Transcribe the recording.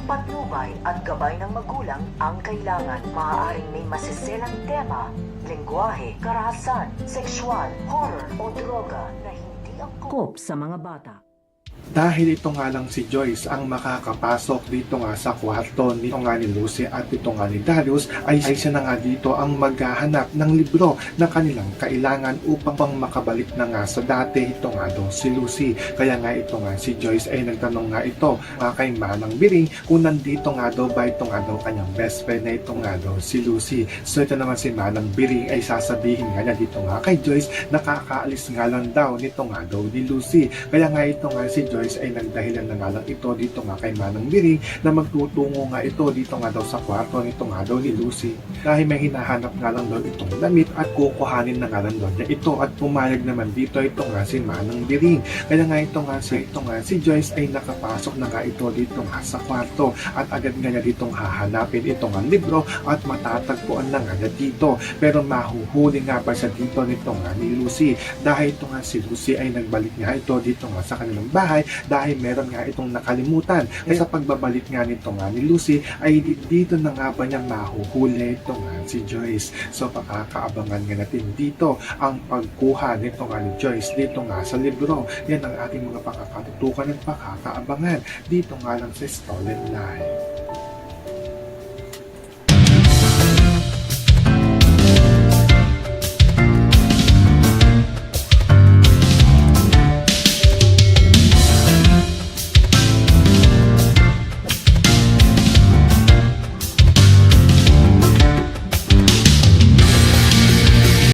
patnubay at gabay ng magulang ang kailangan. Maaaring may masiselang tema, lengguwahe, karahasan, sexual, horror o droga na hindi angkop sa mga bata. Dahil ito nga lang si Joyce ang makakapasok dito nga sa kwarto nito nga ni Lucy at ito nga ni Darius, ay siya na nga dito ang maghahanap ng libro na kanilang kailangan upang makabalik na nga sa dati ito nga daw si Lucy. Kaya nga ito nga si Joyce ay nagtanong nga ito nga kay Manang Biring kung nandito nga daw ba ito nga daw kanyang best friend na ito nga daw si Lucy. So ito naman si Manang Biring ay sasabihin nga niya dito nga kay Joyce na kakaalis nga lang daw nito nga daw ni Lucy. Kaya nga ito nga si Joyce ay nagdahilan na nga lang ito dito nga kay Manang Biring na magtutungo nga ito dito nga daw sa kwarto nito nga daw ni Lucy dahil may hinahanap nga lang daw itong damit at kukuhanin na nga lang daw niya ito at pumayag naman dito ito nga si Manang Biring. Kaya nga ito nga si Joyce ay nakapasok na nga ito dito nga sa kwarto at agad nga niya ditong hahanapin ito nga libro at matatagpuan na nga niya dito, pero mahuhuli nga ba siya dito nito nga ni Lucy dahil ito nga si Lucy ay nagbalik nga ito dito nga sa kanilang bahay dahil meron nga itong nakalimutan. Kaya sa pagbabalik nga nito nga ni Lucy ay dito na nga ba niya mahuhuli ito nga si Joyce. So pakakaabangan nga natin dito ang pagkuha nito nga ni Joyce dito nga sa libro. Yan ang ating mga pakakatutukan at pakakaabangan dito nga lang sa Stolen Life.